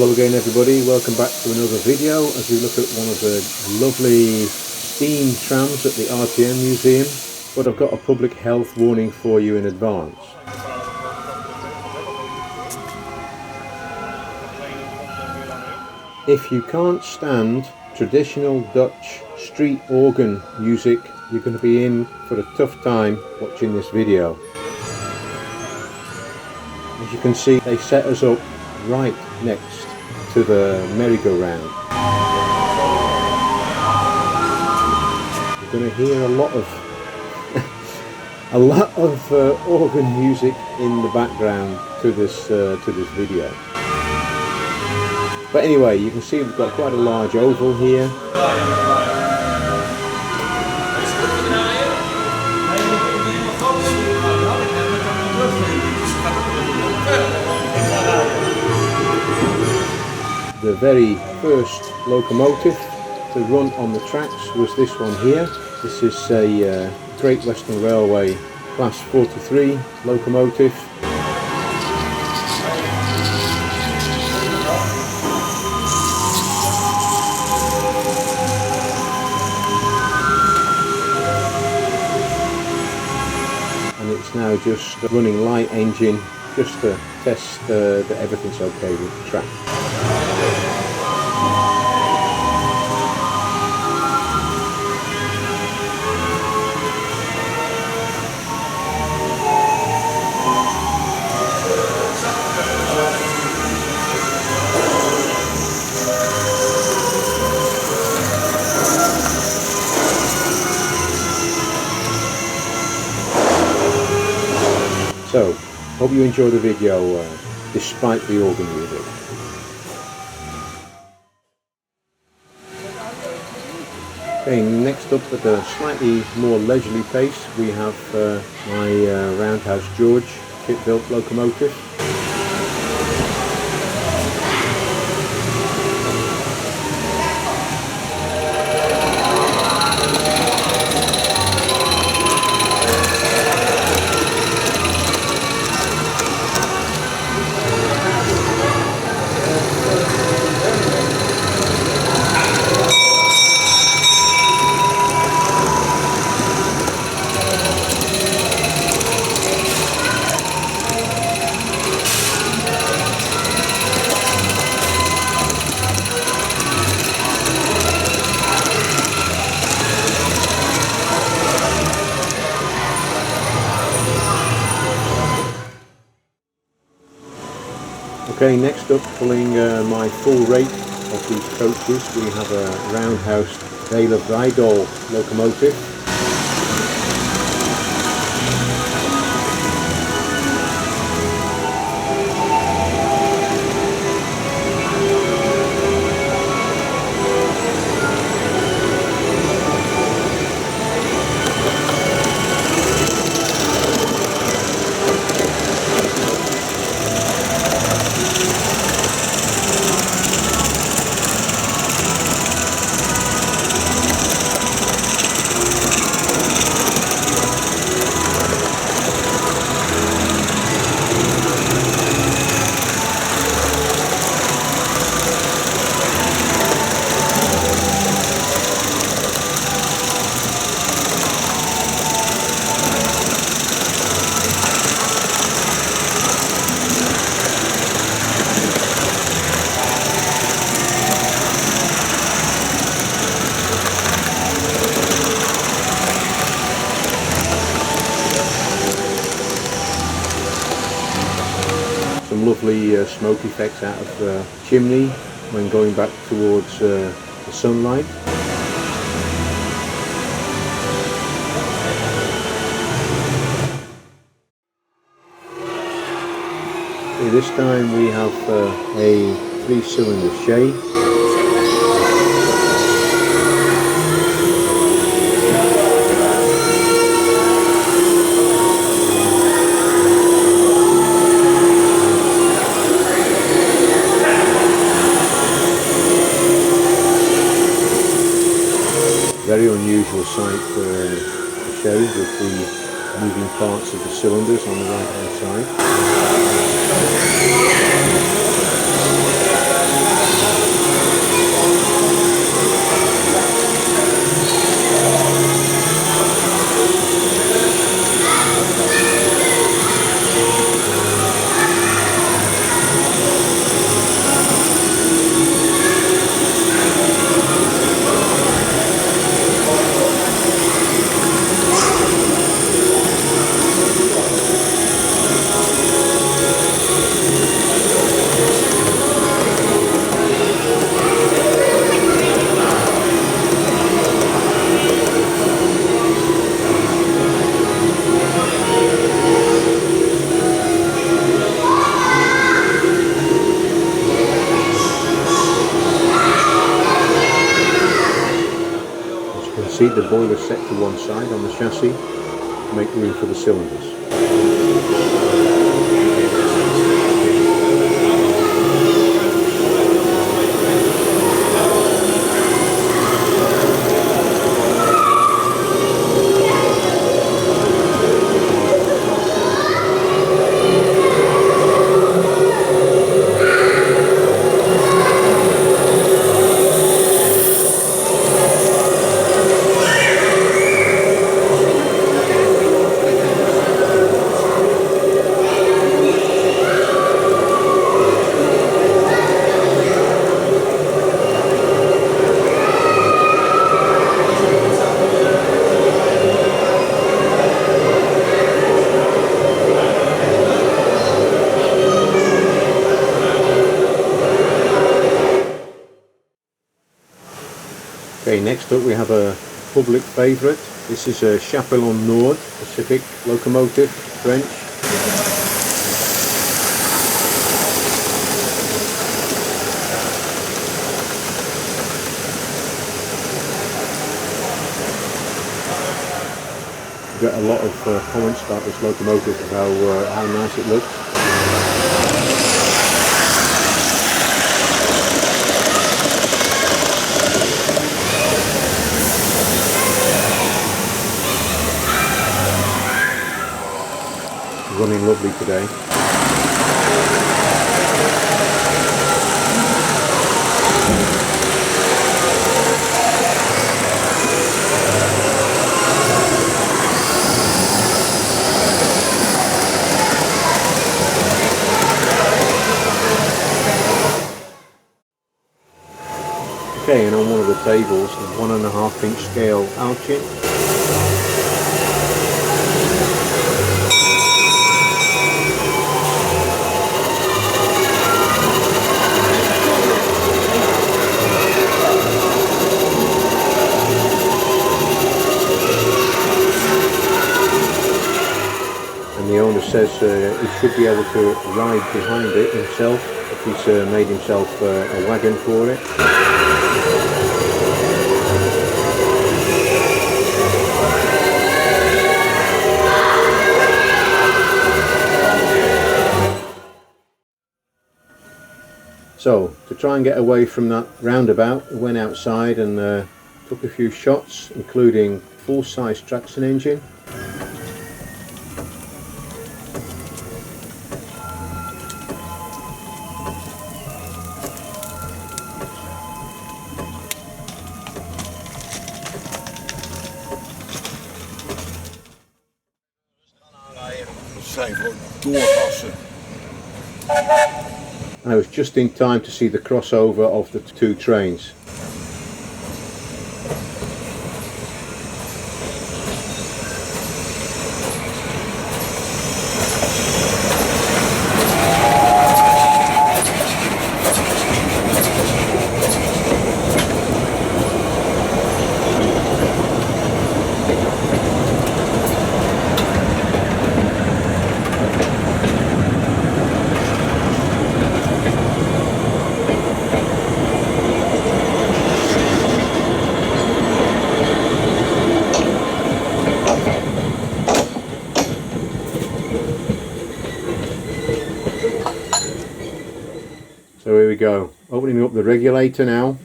Hello again everybody, welcome back to another video as we look at one of the lovely steam trams at the RTM Museum, but I've got a public health warning for you in advance. If you can't stand traditional Dutch street organ music, you're going to be in for a tough time watching this video. As you can see, they set us up right next to the merry-go-round. You're going to hear a lot of organ music in the background to this video. But anyway, you can see we've got quite a large oval here. The very first locomotive to run on the tracks was this one here. This is a Great Western Railway Class 43 locomotive. And it's now just running light engine just to test that everything's okay with the track. So, hope you enjoy the video despite the organ music. Okay, next up at a slightly more leisurely pace we have my Roundhouse George kit-built locomotive. Okay, next up, pulling my full rate of these coaches, we have a Roundhouse Vale of Rydal locomotive. Some lovely smoke effects out of the chimney when going back towards the sunlight. Okay, this time we have a 3-cylinder Shay. Very unusual sight for a Shay with the moving parts of the cylinders on the right hand side. You can see the boiler set to one side on the chassis to make room for the cylinders. Okay, next up we have a public favourite. This is a Chapelon Nord Pacific locomotive, French. We got a lot of comments about this locomotive, how nice it looks. Running lovely today. Okay, and on one of the tables, a 1.5 inch scale Alin. The owner says he should be able to ride behind it himself if he's made himself a wagon for it. So, to try and get away from that roundabout, we went outside and took a few shots, including full-size traction engine. Zijn voor doorpassen. And I was just in time to see the crossover of the two trains. So here we go, opening up the regulator now.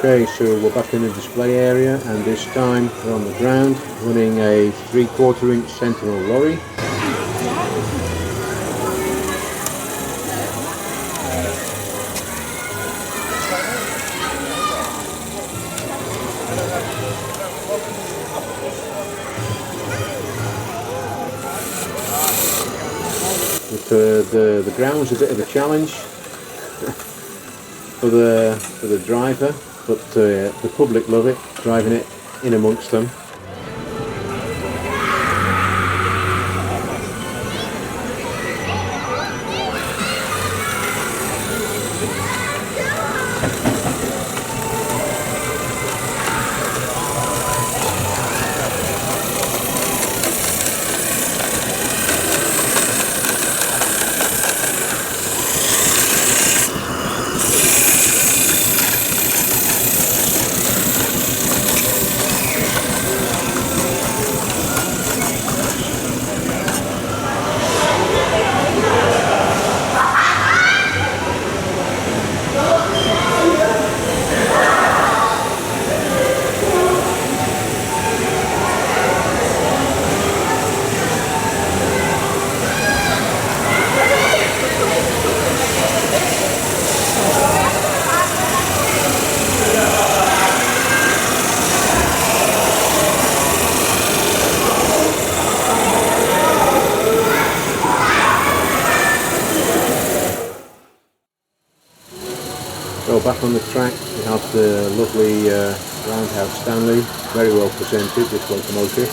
Okay, so we're back in the display area, and this time we're on the ground running a 3/4 inch Sentinel Lorry. But the ground's a bit of a challenge for the driver, but the public love it, driving it in amongst them. So back on the track we have the lovely roundhouse Stanley, very well presented, this locomotive.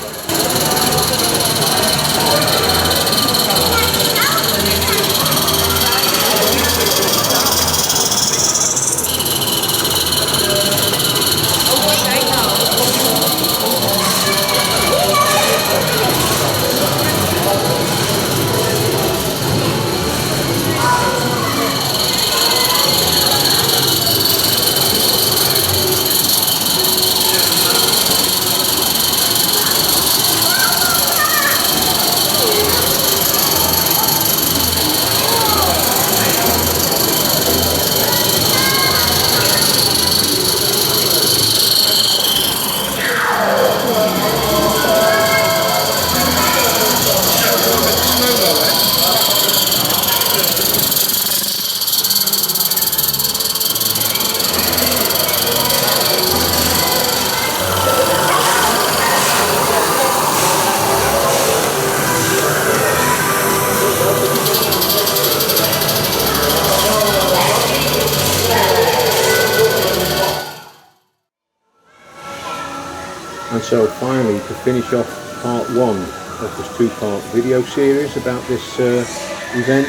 And so finally, to finish off part one of this two-part video series about this event,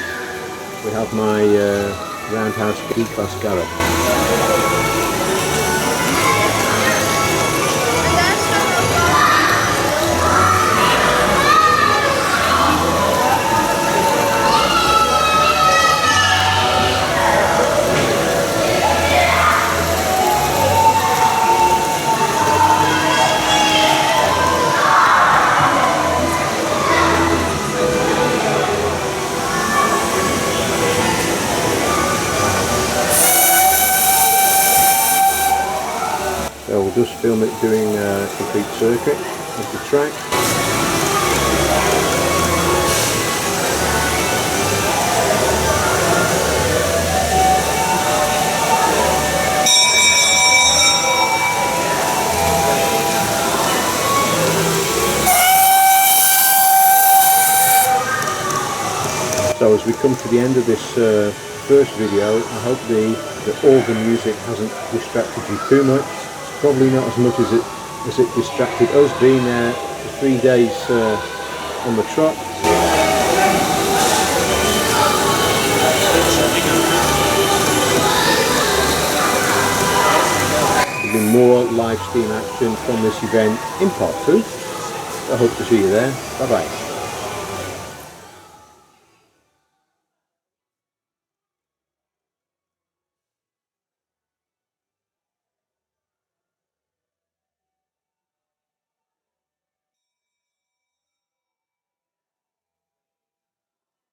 we have my Roundhouse B-Class Garage. So we'll just film it doing a complete circuit of the track. So as we come to the end of this first video, I hope the organ music hasn't distracted you too much. Probably not as much as it distracted us being there for 3 days on the trot. There'll be more live stream action from this event in part 2. I hope to see you there. Bye bye.